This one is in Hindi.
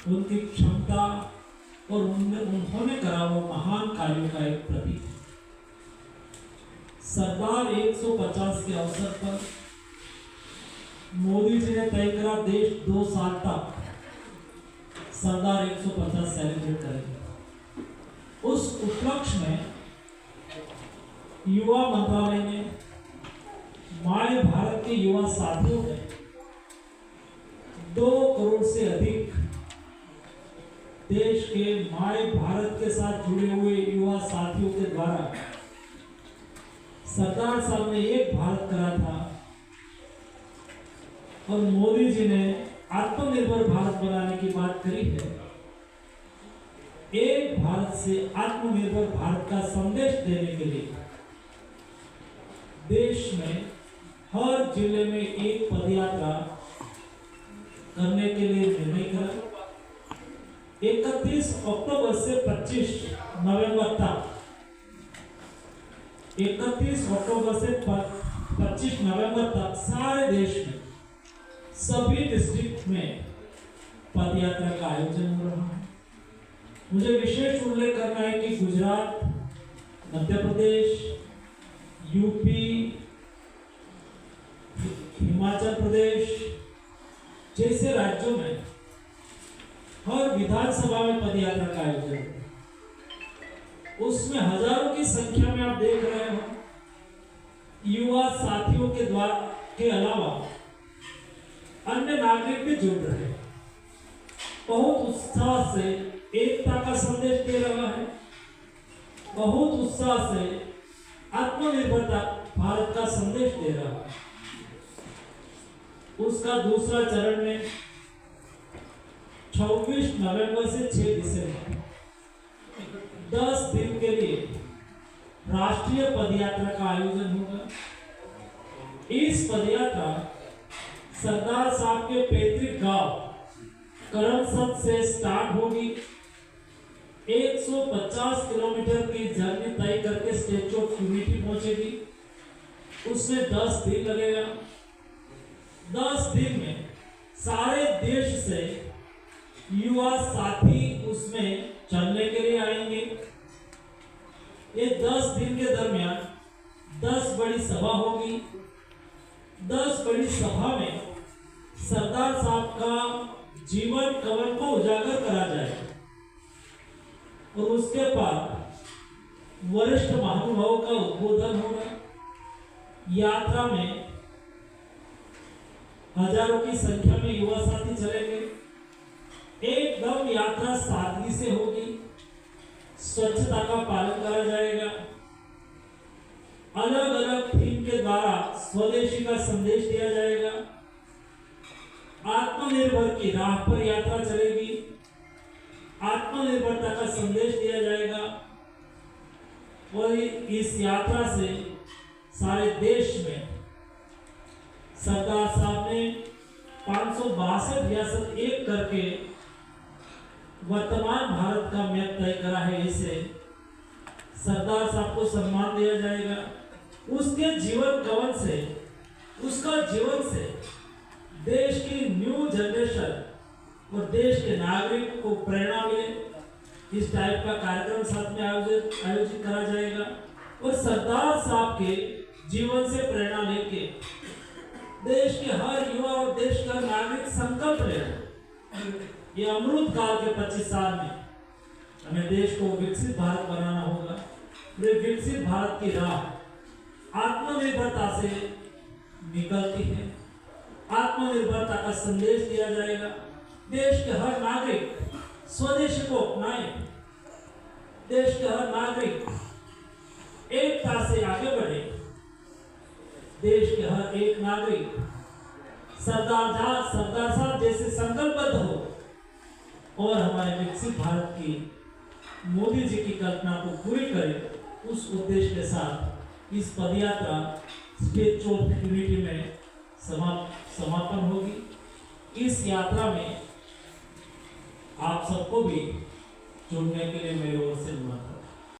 उनकी क्षमता और उन्होंने करा वो महान कार्यों का एक प्रतीक है। सरदार 150 के अवसर पर मोदी जी ने तय करा देश 2 साल तक सरदार 150 सेलिब्रेट करेंगे। उस उपलक्ष्य में युवा मंत्रालय ने माय भारत के युवा साथियों ने 2 करोड़ से अधिक देश के माय भारत के साथ जुड़े हुए युवा साथियों के द्वारा सरदार साहब ने एक भारत करा था और मोदी जी ने आत्मनिर्भर भारत बनाने की बात करी है। एक भारत से आत्मनिर्भर भारत का संदेश देने के लिए देश में हर जिले में एक पदयात्रा करने के लिए निर्णय करा। 31 अक्टूबर से 25 नवंबर तक 31 अक्टूबर से 25 नवंबर तक सारे देश में सभी डिस्ट्रिक्ट में पदयात्रा का आयोजन हो रहा है। मुझे विशेष उल्लेख करना है कि गुजरात, मध्य प्रदेश, यूपी, हिमाचल प्रदेश जैसे राज्यों में हर विधानसभा में पदयात्रा का आयोजन है। उसमें हजारों की संख्या में आप देख रहे हो युवा साथियों के द्वारा के अलावा अन्य नागरिक भी जुड़ रहे हैं। बहुत उत्साह से एकता का संदेश दे रहा है, बहुत उत्साह से आत्मनिर्भरता भारत का संदेश दे रहा है। उसका दूसरा चरण में 26 नवंबर से 6 दिसंबर 10 दिन के लिए राष्ट्रीय पदयात्रा का आयोजन होगा। इस पदयात्रा सरदार साहब के पैतृक गांव करमसद से स्टार्ट होगी। 150 किलोमीटर की जर्नी तय करके स्टैच्यू ऑफ यूनिटी पहुंचेगी। उसमें 10 दिन लगेगा। 10 दिन में सारे देश से युवा साथी उसमें चलने के लिए आएंगे। ये 10 दिन के दरमियान 10 बड़ी सभा होगी। 10 बड़ी सभा में सरदार साहब का जीवन कवन को उजागर करा जाएगा और उसके बाद वरिष्ठ महानुभावों का उद्बोधन होगा। यात्रा में हजारों की संख्या में युवा साथी चलेंगे। एकदम यात्रा सादगी से होगी। स्वच्छता का पालन करा जाएगा। अलग अलग थीम के द्वारा स्वदेशी का संदेश दिया जाएगा। आत्मनिर्भर की राह पर यात्रा चलेगी। आत्मनिर्भरता का संदेश दिया जाएगा और इस यात्रा से सारे देश में सरदार साहब ने 562 रियासत एक करके वर्तमान भारत का मैप तय करा है। इसे सरदार साहब को सम्मान दिया जाएगा। उसके जीवन कवन से, उसका जीवन से देश की न्यू जनरेशन और देश के नागरिक को प्रेरणा मिले। इस टाइप का कार्यक्रम साथ में आयोजित करा जाएगा और सरदार साहब के जीवन से प्रेरणा लेके देश के हर युवा और देश का नागरिक संकल्प ले ये अमृत काल के 25 साल में हमें देश को विकसित भारत बनाना होगा। विकसित भारत की राह आत्मनिर्भरता से निकलती है। आत्मनिर्भरता का संदेश दिया जाएगा। देश के हर नागरिक स्वदेशी को अपनाए। देश के हर नागरिक एकता से आगे बढ़े। देश के हर एक नागरिक सरदार साहब जैसे संकल्पबद्ध हो और हमारे विकसित भारत की मोदी जी की कल्पना को पूरी करे। उस उद्देश्य के साथ इस पदयात्रा स्टैच्यू ऑफ यूनिटी में समापन होगी। इस यात्रा में आप सबको भी जुड़ने के लिए मेरे ओर से अनुरोध।